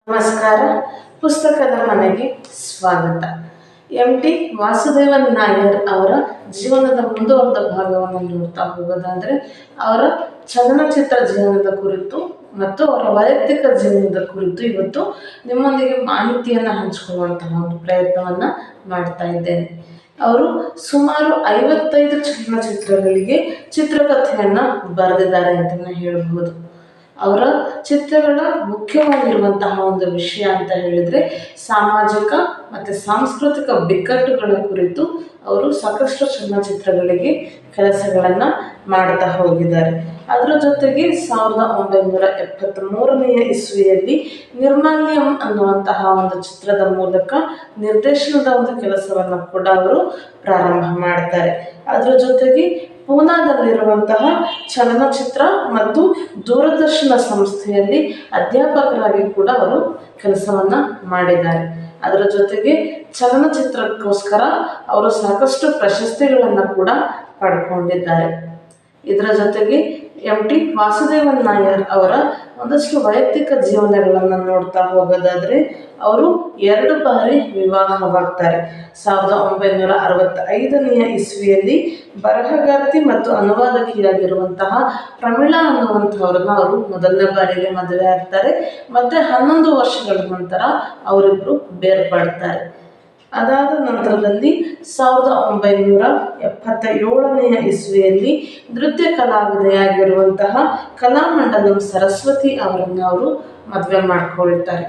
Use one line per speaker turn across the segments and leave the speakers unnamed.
ನಮಸ್ಕಾರ. ಪುಸ್ತಕದ ಮನೆಗೆ ಸ್ವಾಗತ. ಎಂ.ಟಿ. ವಾಸುದೇವನ್ ನಾಯರ್ ಅವರ ಜೀವನದ ಮುಂದುವರೆದ ಭಾಗವನ್ನು ನೋಡ್ತಾ ಹೋಗೋದಾದರೆ, ಅವರ ಚಲನಚಿತ್ರ ಜೀವನದ ಕುರಿತು ಮತ್ತು ಅವರ ವೈಯಕ್ತಿಕ ಜೀವನದ ಕುರಿತು ಇವತ್ತು ನಿಮ್ಮೊಂದಿಗೆ ಮಾಹಿತಿಯನ್ನು ಹಂಚಿಕೊಳ್ಳುವಂತಹ ಒಂದು ಪ್ರಯತ್ನವನ್ನು ಮಾಡ್ತಾ ಇದ್ದೇನೆ. ಅವರು ಸುಮಾರು 55 ಚಲನಚಿತ್ರಗಳಿಗೆ ಚಿತ್ರಕಥೆಯನ್ನು ಬರೆದಿದ್ದಾರೆ ಅಂತಲೇ ಹೇಳ್ಬೋದು. ಅವರ ಚಿತ್ರಗಳ ಮುಖ್ಯವಾಗಿರುವಂತಹ ಒಂದು ವಿಷಯ ಅಂತ ಹೇಳಿದರೆ ಸಾಮಾಜಿಕ ಮತ್ತು ಸಾಂಸ್ಕೃತಿಕ ಬಿಕ್ಕಟ್ಟುಗಳ ಕುರಿತು ಅವರು ಸಾಕಷ್ಟು ಚಲನಚಿತ್ರಗಳಿಗೆ ಕೆಲಸಗಳನ್ನು ಮಾಡ್ತಾ ಹೋಗಿದ್ದಾರೆ. ಅದರ ಜೊತೆಗೆ 1973ನೇ ಇಸ್ವಿಯಲ್ಲಿ ನಿರ್ಮಾಲ್ಯಂ ಅನ್ನುವಂತಹ ಒಂದು ಚಿತ್ರದ ಮೂಲಕ ನಿರ್ದೇಶನದ ಒಂದು ಕೆಲಸವನ್ನು ಕೂಡ ಅವರು ಪ್ರಾರಂಭ ಮಾಡ್ತಾರೆ. ಅದರ ಜೊತೆಗೆ ಪೂನಾದಲ್ಲಿರುವಂತಹ ಚಲನಚಿತ್ರ ಮತ್ತು ದೂರದರ್ಶನ ಸಂಸ್ಥೆಯಲ್ಲಿ ಅಧ್ಯಾಪಕರಾಗಿ ಕೂಡ ಅವರು ಕೆಲಸವನ್ನು ಮಾಡಿದ್ದಾರೆ. ಅದರ ಜೊತೆಗೆ ಚಲನಚಿತ್ರಕ್ಕೋಸ್ಕರ ಅವರು ಸಾಕಷ್ಟು ಪ್ರಶಸ್ತಿಗಳನ್ನು ಕೂಡ ಪಡ್ಕೊಂಡಿದ್ದಾರೆ. ಇದರ ಜೊತೆಗೆ ಎಂ.ಟಿ. ವಾಸುದೇವನ್ ನಾಯರ್ ಅವರ ಒಂದಷ್ಟು ವೈಯಕ್ತಿಕ ಜೀವನಗಳನ್ನು ನೋಡ್ತಾ ಹೋಗೋದಾದರೆ, ಅವರು 2 ಬಾರಿ ವಿವಾಹವಾಗ್ತಾರೆ. 1965ನೇ ಇಸ್ವಿಯಲ್ಲಿ ಬರಹಗಾರ್ತಿ ಮತ್ತು ಅನುವಾದಕಿಯಾಗಿರುವಂತಹ ಪ್ರಮೀಳಾ ಅನ್ನುವಂಥವ್ರನ್ನ ಅವರು ಮೊದಲನೇ ಬಾರಿಗೆ ಮದುವೆ ಆಗ್ತಾರೆ. ಮತ್ತು 11 ವರ್ಷಗಳ ನಂತರ ಅವರಿಬ್ಬರು ಬೇರ್ಪಡ್ತಾರೆ. ಅದಾದ ನಂತರದಲ್ಲಿ 1977ನೇ ಇಸ್ವಿಯಲ್ಲಿ ನೃತ್ಯ ಕಲಾವಿದೆಯಾಗಿರುವಂತಹ ಕಲಾಮಂಡಲಂ ಸರಸ್ವತಿ ಅವರನ್ನು ಅವರು ಮದುವೆ ಮಾಡಿಕೊಳ್ತಾರೆ.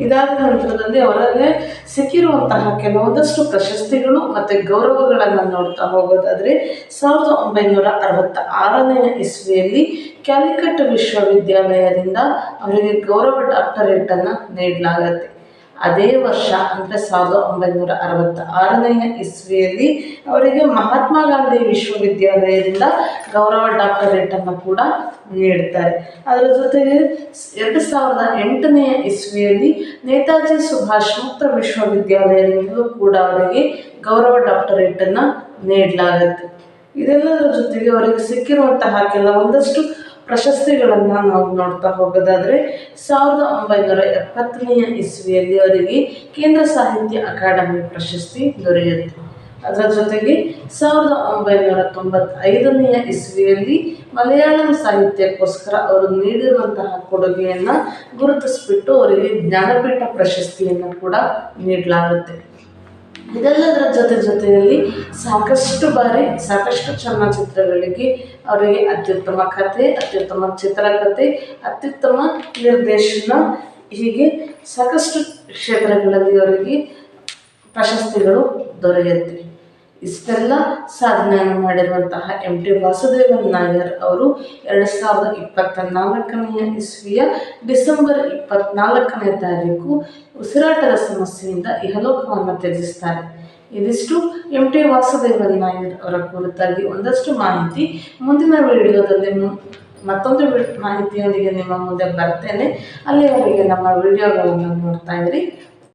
ಇದಾದ ನಂತರದಲ್ಲಿ ಅವರಿಗೆ ಸಿಕ್ಕಿರುವಂತಹ ಕೆಲವೊಂದಷ್ಟು ಪ್ರಶಸ್ತಿಗಳು ಮತ್ತು ಗೌರವಗಳನ್ನು ನೋಡ್ತಾ ಹೋಗೋದಾದರೆ, 1966ನೇ ಇಸ್ವಿಯಲ್ಲಿ ಕ್ಯಾಲಿಕಟ್ ವಿಶ್ವವಿದ್ಯಾಲಯದಿಂದ ಅವರಿಗೆ ಗೌರವ ಡಾಕ್ಟರೇಟನ್ನು ನೀಡಲಾಗುತ್ತೆ. ಅದೇ ವರ್ಷ ಅಂದರೆ 1966ನೇ ಇಸ್ವಿಯಲ್ಲಿ ಅವರಿಗೆ ಮಹಾತ್ಮ ಗಾಂಧಿ ವಿಶ್ವವಿದ್ಯಾಲಯದಿಂದ ಗೌರವ ಡಾಕ್ಟರೇಟನ್ನು ಕೂಡ ನೀಡ್ತಾರೆ. ಅದರ ಜೊತೆಗೆ 2008ನೇ ಇಸ್ವಿಯಲ್ಲಿ ನೇತಾಜಿ ಸುಭಾಷ್ ಮುಕ್ತ ವಿಶ್ವವಿದ್ಯಾಲಯದಿಂದಲೂ ಕೂಡ ಅವರಿಗೆ ಗೌರವ ಡಾಕ್ಟರೇಟನ್ನು ನೀಡಲಾಗುತ್ತೆ. ಇದೆಲ್ಲದರ ಜೊತೆಗೆ ಅವರಿಗೆ ಸಿಕ್ಕಿರುವಂತಹ ಕೆಲವೊಂದಷ್ಟು ಪ್ರಶಸ್ತಿಗಳನ್ನು ನಾವು ನೋಡ್ತಾ ಹೋಗೋದಾದರೆ, 1970ನೇ ಇಸ್ವಿಯಲ್ಲಿ ಅವರಿಗೆ ಕೇಂದ್ರ ಸಾಹಿತ್ಯ ಅಕಾಡೆಮಿ ಪ್ರಶಸ್ತಿ ದೊರೆಯುತ್ತೆ. ಅದರ ಜೊತೆಗೆ 1995ನೇ ಇಸ್ವಿಯಲ್ಲಿ ಮಲಯಾಳಂ ಸಾಹಿತ್ಯಕ್ಕೋಸ್ಕರ ಅವರು ನೀಡಿರುವಂತಹ ಕೊಡುಗೆಯನ್ನು ಗುರುತಿಸಿಬಿಟ್ಟು ಅವರಿಗೆ ಜ್ಞಾನಪೀಠ ಪ್ರಶಸ್ತಿಯನ್ನು ಕೂಡ ನೀಡಲಾಗುತ್ತೆ. ಇದೆಲ್ಲದರ ಜೊತೆಯಲ್ಲಿ ಸಾಕಷ್ಟು ಬಾರಿ ಸಾಕಷ್ಟು ಚಲನಚಿತ್ರಗಳಿಗೆ ಅವರಿಗೆ ಅತ್ಯುತ್ತಮ ಕಥೆ, ಅತ್ಯುತ್ತಮ ಚಿತ್ರಕಥೆ, ಅತ್ಯುತ್ತಮ ನಿರ್ದೇಶನ, ಹೀಗೆ ಸಾಕಷ್ಟು ಕ್ಷೇತ್ರಗಳಲ್ಲಿ ಅವರಿಗೆ ಪ್ರಶಸ್ತಿಗಳು ದೊರೆಯುತ್ತೆ. ಇಷ್ಟೆಲ್ಲ ಸಾಧನೆಯನ್ನು ಮಾಡಿರುವಂತಹ ಎಂ.ಟಿ. ವಾಸುದೇವನ್ ನಾಯರ್ ಅವರು 2024ನೇ ಇಸ್ವಿಯ ಡಿಸೆಂಬರ್ 24ನೇ ತಾರೀಕು ಉಸಿರಾಟದ ಸಮಸ್ಯೆಯಿಂದ ಇಹಲೋಕವನ್ನು ತ್ಯಜಿಸ್ತಾರೆ. ಇದಿಷ್ಟು ಎಂ.ಟಿ. ವಾಸುದೇವನ್ ನಾಯರ್ ಅವರ ಕುರಿತಾಗಿ ಒಂದಷ್ಟು ಮಾಹಿತಿ. ಮುಂದಿನ ವಿಡಿಯೋದಲ್ಲಿ ಮತ್ತೊಂದು ಮಾಹಿತಿಯೊಂದಿಗೆ ನಿಮ್ಮ ಮುಂದೆ ಬರ್ತೇನೆ. ಅಲ್ಲಿವರೆಗೆ ನಮ್ಮ ವಿಡಿಯೋಗಳನ್ನು ನೋಡ್ತಾ ಇರಿ.